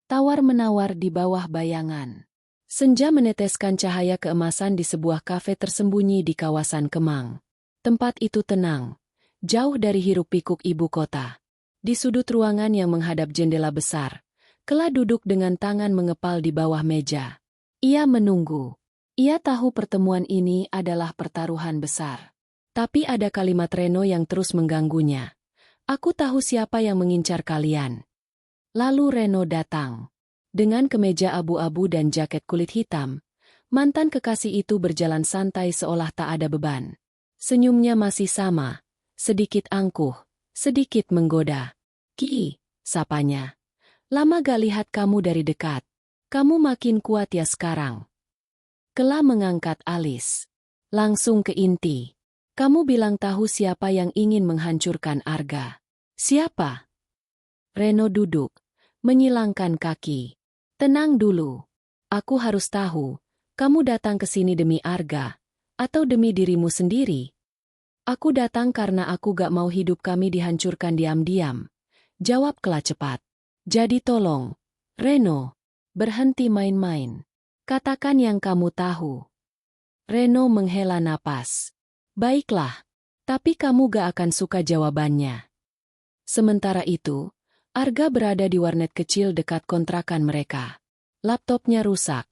Tawar-menawar di bawah bayangan. Senja meneteskan cahaya keemasan di sebuah kafe tersembunyi di kawasan Kemang. Tempat itu tenang, jauh dari hiruk-pikuk ibu kota. Di sudut ruangan yang menghadap jendela besar, Kela duduk dengan tangan mengepal di bawah meja. Ia menunggu. Ia tahu pertemuan ini adalah pertaruhan besar. Tapi ada kalimat Reno yang terus mengganggunya. Aku tahu siapa yang mengincar kalian. Lalu Reno datang. Dengan kemeja abu-abu dan jaket kulit hitam, mantan kekasih itu berjalan santai seolah tak ada beban. Senyumnya masih sama, sedikit angkuh, sedikit menggoda. "Ki," sapanya. "Lama gak lihat kamu dari dekat. Kamu makin kuat ya sekarang." Kela mengangkat alis. Langsung ke inti. "Kamu bilang tahu siapa yang ingin menghancurkan Arga." "Siapa?" Reno duduk, menyilangkan kaki. "Tenang dulu. Aku harus tahu, kamu datang ke sini demi Arga, atau demi dirimu sendiri?" "Aku datang karena aku gak mau hidup kami dihancurkan diam-diam," jawab Kela cepat. "Jadi tolong, Reno, berhenti main-main. Katakan yang kamu tahu." Reno menghela napas. "Baiklah, tapi kamu gak akan suka jawabannya." Sementara itu, Arga berada di warnet kecil dekat kontrakan mereka. Laptopnya rusak,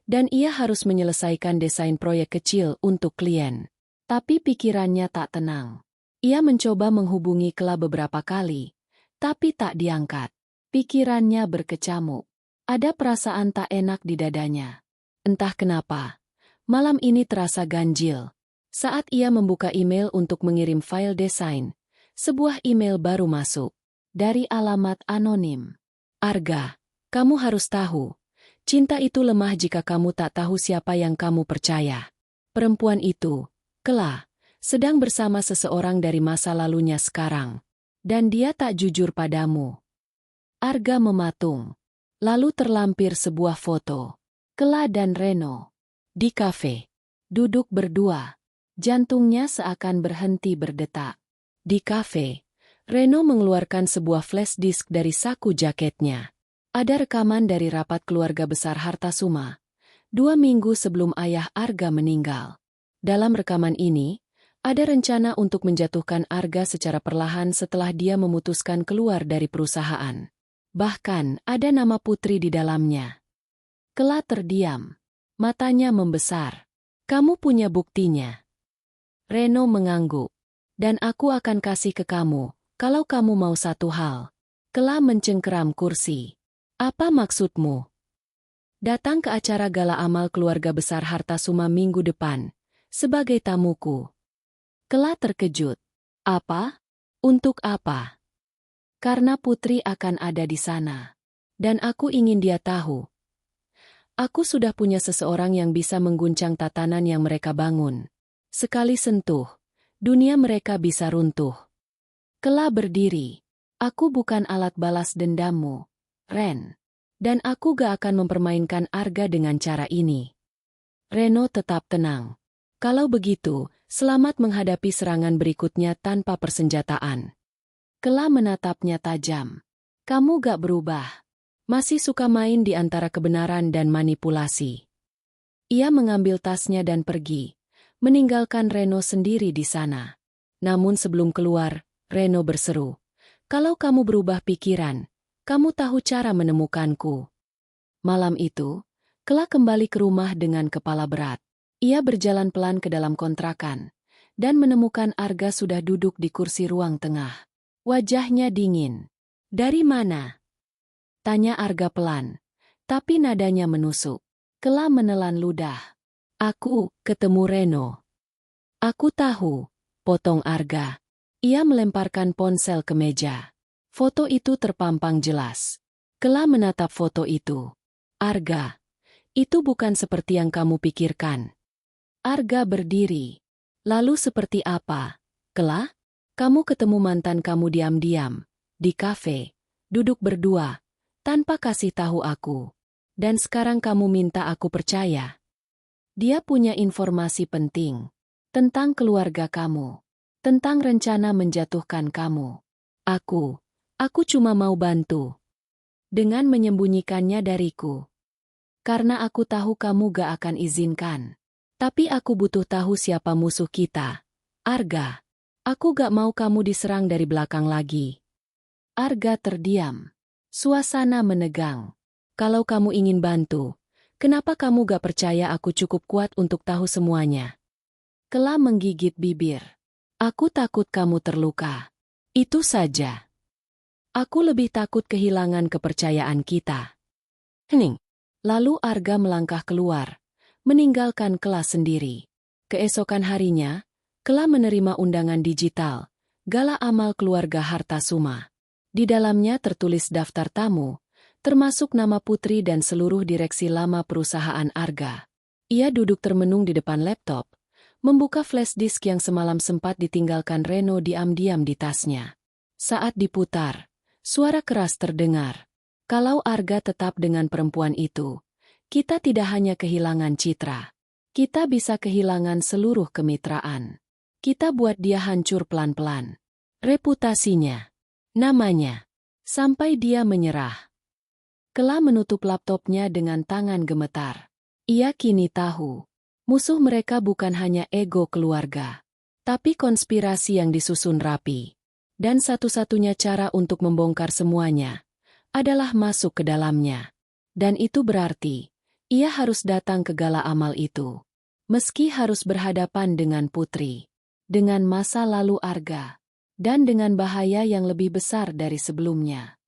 dan ia harus menyelesaikan desain proyek kecil untuk klien. Tapi pikirannya tak tenang. Ia mencoba menghubungi Kela beberapa kali, tapi tak diangkat. Pikirannya berkecamuk. Ada perasaan tak enak di dadanya. Entah kenapa, malam ini terasa ganjil. Saat ia membuka email untuk mengirim file desain, sebuah email baru masuk. Dari alamat anonim. "Arga, kamu harus tahu. Cinta itu lemah jika kamu tak tahu siapa yang kamu percaya. Perempuan itu, Kela, sedang bersama seseorang dari masa lalunya sekarang. Dan dia tak jujur padamu." Arga mematung. Lalu terlampir sebuah foto. Kela dan Reno. Di kafe. Duduk berdua. Jantungnya seakan berhenti berdetak. Di kafe, Reno mengeluarkan sebuah flash disk dari saku jaketnya. Ada rekaman dari rapat keluarga besar Hartasuma, 2 minggu sebelum ayah Arga meninggal. Dalam rekaman ini, ada rencana untuk menjatuhkan Arga secara perlahan setelah dia memutuskan keluar dari perusahaan. Bahkan ada nama putri di dalamnya. Kela terdiam. Matanya membesar. "Kamu punya buktinya?" Reno mengangguk. "Dan aku akan kasih ke kamu, kalau kamu mau satu hal." Kela mencengkeram kursi. "Apa maksudmu?" "Datang ke acara gala amal keluarga besar Hartasuma minggu depan, sebagai tamuku." Kela terkejut. "Apa? Untuk apa?" "Karena putri akan ada di sana. Dan aku ingin dia tahu. Aku sudah punya seseorang yang bisa mengguncang tatanan yang mereka bangun. Sekali sentuh, dunia mereka bisa runtuh." Kela berdiri. "Aku bukan alat balas dendammu, Ren. Dan aku gak akan mempermainkan Arga dengan cara ini." Reno tetap tenang. "Kalau begitu, selamat menghadapi serangan berikutnya tanpa persenjataan." Kela menatapnya tajam. "Kamu gak berubah. Masih suka main di antara kebenaran dan manipulasi." Ia mengambil tasnya dan pergi, meninggalkan Reno sendiri di sana. Namun sebelum keluar, Reno berseru, "Kalau kamu berubah pikiran, kamu tahu cara menemukanku." Malam itu, Kela kembali ke rumah dengan kepala berat. Ia berjalan pelan ke dalam kontrakan, dan menemukan Arga sudah duduk di kursi ruang tengah. Wajahnya dingin. "Dari mana?" tanya Arga pelan, tapi nadanya menusuk. Kela menelan ludah. "Aku ketemu Reno." "Aku tahu," potong Arga. Ia melemparkan ponsel ke meja. Foto itu terpampang jelas. Kela menatap foto itu. "Arga, itu bukan seperti yang kamu pikirkan." Arga berdiri. "Lalu seperti apa, Kela?" "Kamu ketemu mantan kamu diam-diam, di kafe, duduk berdua, tanpa kasih tahu aku. Dan sekarang kamu minta aku percaya. Dia punya informasi penting. Tentang keluarga kamu. Tentang rencana menjatuhkan kamu. Aku cuma mau bantu." dengan menyembunyikannya dariku. Karena aku tahu kamu gak akan izinkan. Tapi aku butuh tahu siapa musuh kita. Arga. Aku gak mau kamu diserang dari belakang lagi. Arga terdiam. Suasana menegang. Kalau kamu ingin bantu, kenapa kamu gak percaya aku cukup kuat untuk tahu semuanya? Kela menggigit bibir. Aku takut kamu terluka. Itu saja. Aku lebih takut kehilangan kepercayaan kita. Hening. Lalu Arga melangkah keluar, meninggalkan Kela sendiri. Keesokan harinya, Kela menerima undangan digital, Gala Amal Keluarga Harta Suma. Di dalamnya tertulis daftar tamu, termasuk nama Putri dan seluruh direksi lama perusahaan Arga. Ia duduk termenung di depan laptop, membuka flash disk yang semalam sempat ditinggalkan Reno diam-diam di tasnya. Saat diputar, suara keras terdengar. Kalau Arga tetap dengan perempuan itu, kita tidak hanya kehilangan citra. Kita bisa kehilangan seluruh kemitraan. Kita buat dia hancur pelan-pelan. Reputasinya, namanya, sampai dia menyerah. Kela menutup laptopnya dengan tangan gemetar. Ia kini tahu, musuh mereka bukan hanya ego keluarga, tapi konspirasi yang disusun rapi. Dan satu-satunya cara untuk membongkar semuanya adalah masuk ke dalamnya. Dan itu berarti, ia harus datang ke Gala Amal itu. Meski harus berhadapan dengan Putri, dengan masa lalu Arga, dan dengan bahaya yang lebih besar dari sebelumnya.